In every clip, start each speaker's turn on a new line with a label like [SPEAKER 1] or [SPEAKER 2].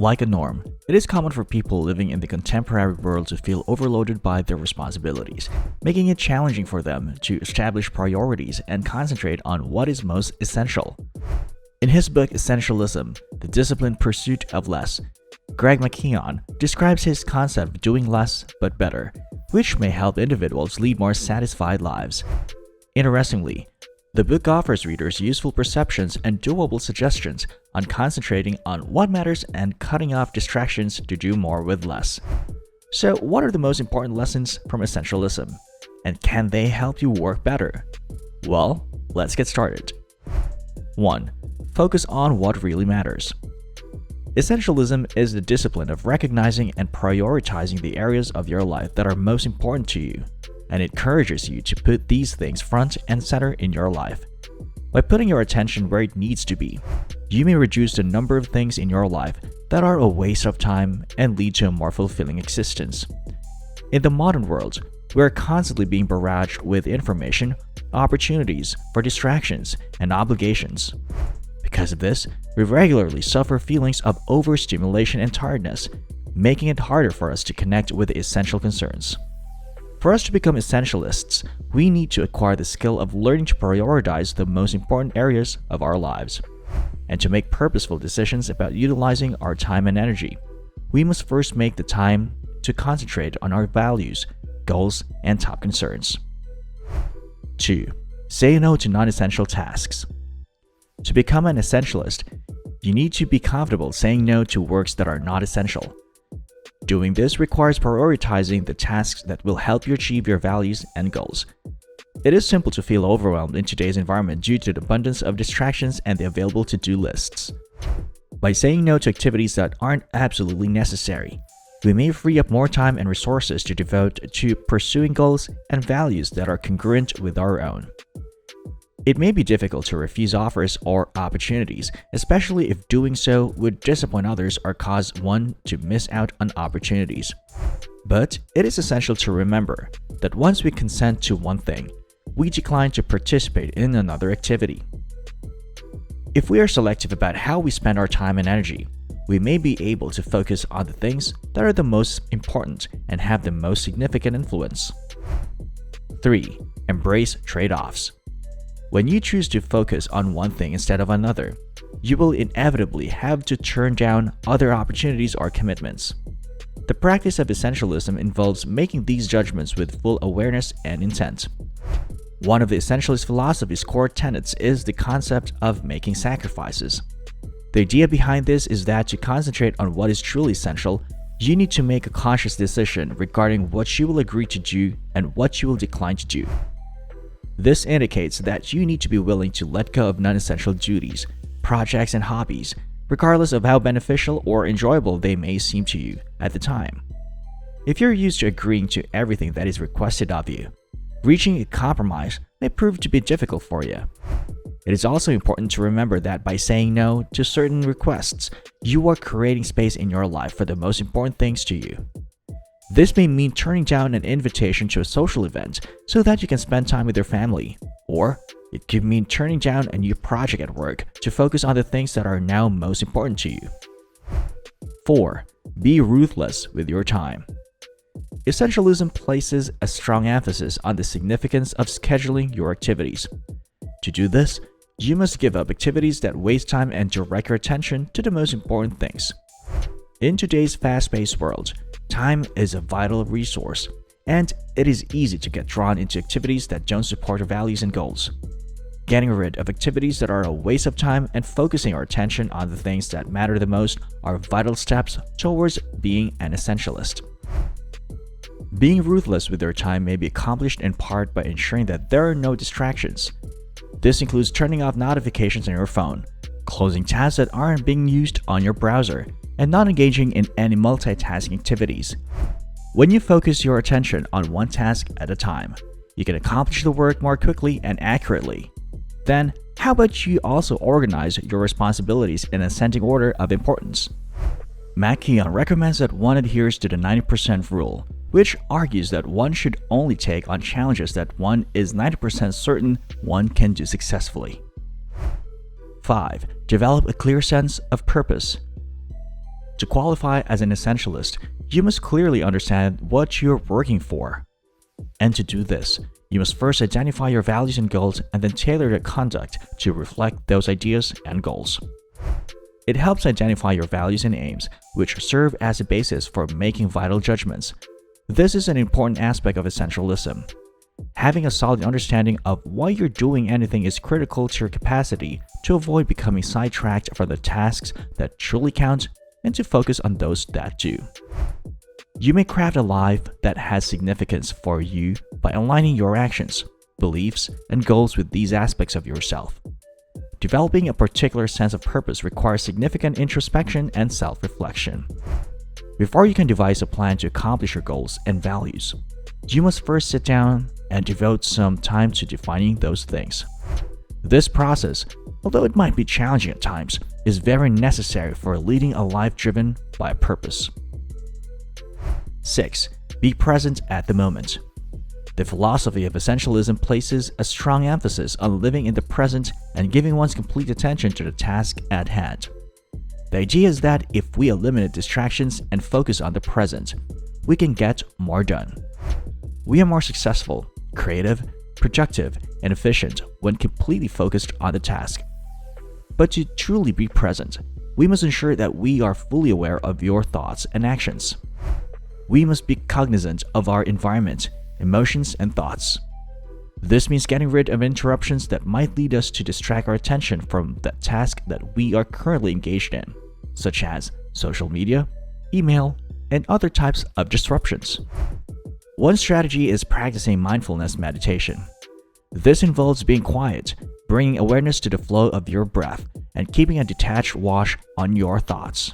[SPEAKER 1] Like a norm, it is common for people living in the contemporary world to feel overloaded by their responsibilities, making it challenging for them to establish priorities and concentrate on what is most essential. In his book Essentialism, The Disciplined Pursuit of Less, Greg McKeown describes his concept of doing less but better, which may help individuals lead more satisfied lives. Interestingly, the book offers readers useful perceptions and doable suggestions on concentrating on what matters and cutting off distractions to do more with less. So, what are the most important lessons from Essentialism? And can they help you work better? Well, let's get started. 1. Focus on what really matters. Essentialism is the discipline of recognizing and prioritizing the areas of your life that are most important to you, and it encourages you to put these things front and center in your life. By putting your attention where it needs to be, you may reduce the number of things in your life that are a waste of time and lead to a more fulfilling existence. In the modern world, we are constantly being barraged with information, opportunities for distractions, and obligations. Because of this, we regularly suffer feelings of overstimulation and tiredness, making it harder for us to connect with the essential concerns. For us to become essentialists, we need to acquire the skill of learning to prioritize the most important areas of our lives. And to make purposeful decisions about utilizing our time and energy, we must first make the time to concentrate on our values, goals, and top concerns. 2. Say no to non-essential tasks. To become an essentialist, you need to be comfortable saying no to works that are not essential. Doing this requires prioritizing the tasks that will help you achieve your values and goals. It is simple to feel overwhelmed in today's environment due to the abundance of distractions and the available to-do lists. By saying no to activities that aren't absolutely necessary, we may free up more time and resources to devote to pursuing goals and values that are congruent with our own. It may be difficult to refuse offers or opportunities, especially if doing so would disappoint others or cause one to miss out on opportunities. But it is essential to remember that once we consent to one thing, we decline to participate in another activity. If we are selective about how we spend our time and energy, we may be able to focus on the things that are the most important and have the most significant influence. 3. Embrace trade-offs. When you choose to focus on one thing instead of another, you will inevitably have to turn down other opportunities or commitments. The practice of essentialism involves making these judgments with full awareness and intent. One of the Essentialist philosophy's core tenets is the concept of making sacrifices. The idea behind this is that to concentrate on what is truly essential, you need to make a conscious decision regarding what you will agree to do and what you will decline to do. This indicates that you need to be willing to let go of non-essential duties, projects, and hobbies, regardless of how beneficial or enjoyable they may seem to you at the time. If you're used to agreeing to everything that is requested of you, reaching a compromise may prove to be difficult for you. It is also important to remember that by saying no to certain requests, you are creating space in your life for the most important things to you. This may mean turning down an invitation to a social event so that you can spend time with your family, or it could mean turning down a new project at work to focus on the things that are now most important to you. 4. Be ruthless with your time. Essentialism places a strong emphasis on the significance of scheduling your activities. To do this, you must give up activities that waste time and direct your attention to the most important things. In today's fast-paced world, time is a vital resource, and it is easy to get drawn into activities that don't support our values and goals. Getting rid of activities that are a waste of time and focusing our attention on the things that matter the most are vital steps towards being an essentialist. Being ruthless with your time may be accomplished in part by ensuring that there are no distractions. This includes turning off notifications on your phone, closing tabs that aren't being used on your browser, and not engaging in any multitasking activities. When you focus your attention on one task at a time, you can accomplish the work more quickly and accurately. Then, how about you also organize your responsibilities in ascending order of importance? McKeown recommends that one adheres to the 90% rule, which argues that one should only take on challenges that one is 90% certain one can do successfully. 5. Develop a clear sense of purpose. To qualify as an essentialist, you must clearly understand what you're working for. And to do this, you must first identify your values and goals and then tailor your conduct to reflect those ideas and goals. It helps identify your values and aims, which serve as a basis for making vital judgments. This is an important aspect of essentialism. Having a solid understanding of why you're doing anything is critical to your capacity to avoid becoming sidetracked from the tasks that truly count and to focus on those that do. You may craft a life that has significance for you by aligning your actions, beliefs, and goals with these aspects of yourself. Developing a particular sense of purpose requires significant introspection and self-reflection. Before you can devise a plan to accomplish your goals and values, you must first sit down and devote some time to defining those things. This process, although it might be challenging at times, is very necessary for leading a life driven by a purpose. 6. Be present at the moment. The philosophy of essentialism places a strong emphasis on living in the present and giving one's complete attention to the task at hand. The idea is that if we eliminate distractions and focus on the present, we can get more done. We are more successful, creative, productive, and efficient when completely focused on the task. But to truly be present, we must ensure that we are fully aware of your thoughts and actions. We must be cognizant of our environment, emotions, and thoughts. This means getting rid of interruptions that might lead us to distract our attention from the task that we are currently engaged in, such as social media, email, and other types of disruptions. One strategy is practicing mindfulness meditation. This involves being quiet, bringing awareness to the flow of your breath, and keeping a detached watch on your thoughts.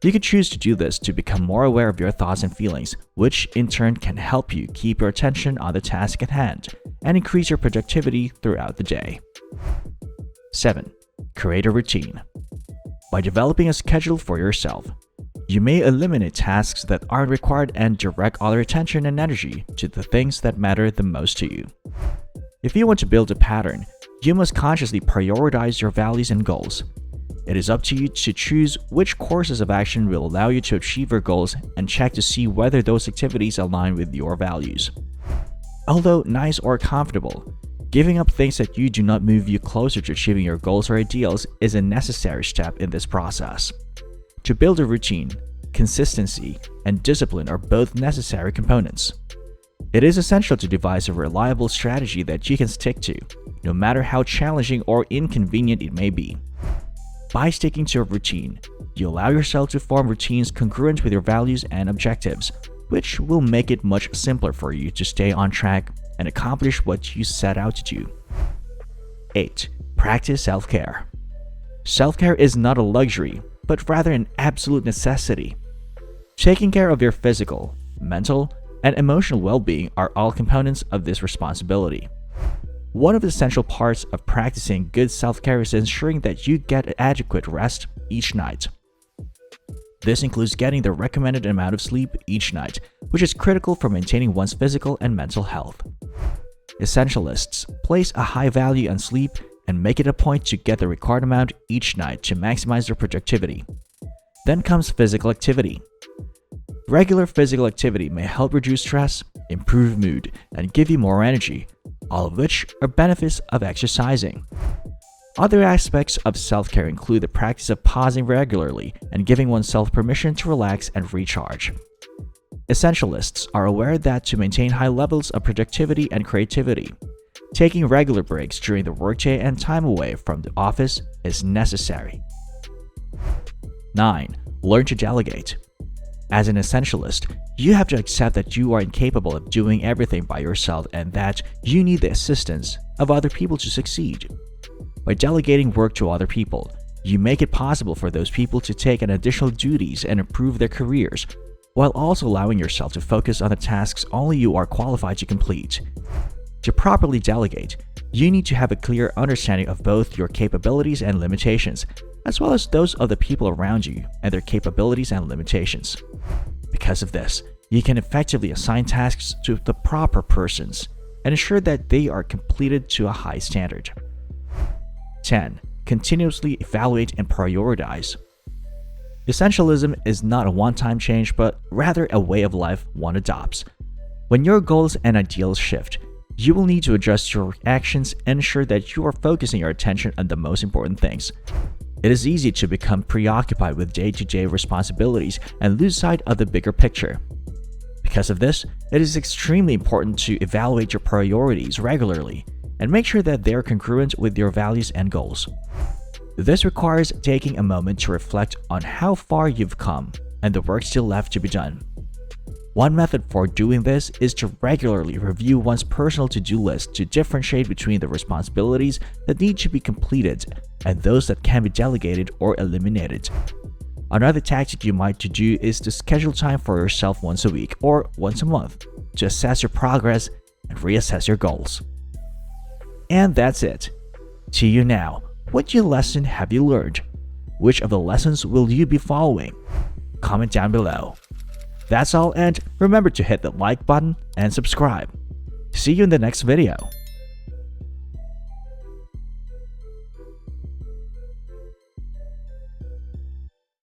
[SPEAKER 1] You can choose to do this to become more aware of your thoughts and feelings, which in turn can help you keep your attention on the task at hand and increase your productivity throughout the day. 7. Create a routine. By developing a schedule for yourself, you may eliminate tasks that aren't required and direct all your attention and energy to the things that matter the most to you. If you want to build a pattern, you must consciously prioritize your values and goals. It is up to you to choose which courses of action will allow you to achieve your goals and check to see whether those activities align with your values. Although nice or comfortable, giving up things that do not move you closer to achieving your goals or ideals is a necessary step in this process. To build a routine, consistency and discipline are both necessary components. It is essential to devise a reliable strategy that you can stick to, no matter how challenging or inconvenient it may be. By sticking to a routine, you allow yourself to form routines congruent with your values and objectives, which will make it much simpler for you to stay on track and accomplish what you set out to do. 8. Practice self-care. Self-care is not a luxury, but rather an absolute necessity. Taking care of your physical, mental, and emotional well-being are all components of this responsibility. One of the essential parts of practicing good self-care is ensuring that you get adequate rest each night. This includes getting the recommended amount of sleep each night, which is critical for maintaining one's physical and mental health. Essentialists place a high value on sleep and make it a point to get the required amount each night to maximize their productivity. Then comes physical activity. Regular physical activity may help reduce stress, improve mood, and give you more energy, all of which are benefits of exercising. Other aspects of self-care include the practice of pausing regularly and giving oneself permission to relax and recharge. Essentialists are aware that to maintain high levels of productivity and creativity, taking regular breaks during the workday and time away from the office is necessary. 9. Learn to delegate. As an essentialist, you have to accept that you are incapable of doing everything by yourself and that you need the assistance of other people to succeed. By delegating work to other people, you make it possible for those people to take on additional duties and improve their careers, while also allowing yourself to focus on the tasks only you are qualified to complete. To properly delegate, you need to have a clear understanding of both your capabilities and limitations, as well as those of the people around you and their capabilities and limitations. Because of this, you can effectively assign tasks to the proper persons and ensure that they are completed to a high standard. 10. Continuously evaluate and prioritize. Essentialism is not a one-time change, but rather a way of life one adopts. When your goals and ideals shift, you will need to adjust your actions and ensure that you are focusing your attention on the most important things. It is easy to become preoccupied with day-to-day responsibilities and lose sight of the bigger picture. Because of this, it is extremely important to evaluate your priorities regularly and make sure that they are congruent with your values and goals. This requires taking a moment to reflect on how far you've come and the work still left to be done. One method for doing this is to regularly review one's personal to-do list to differentiate between the responsibilities that need to be completed and those that can be delegated or eliminated. Another tactic you might do is to schedule time for yourself once a week or once a month to assess your progress and reassess your goals. And that's it. To you now, what new lesson have you learned? Which of the lessons will you be following? Comment down below. That's all, and remember to hit the like button and subscribe. See you in the next video.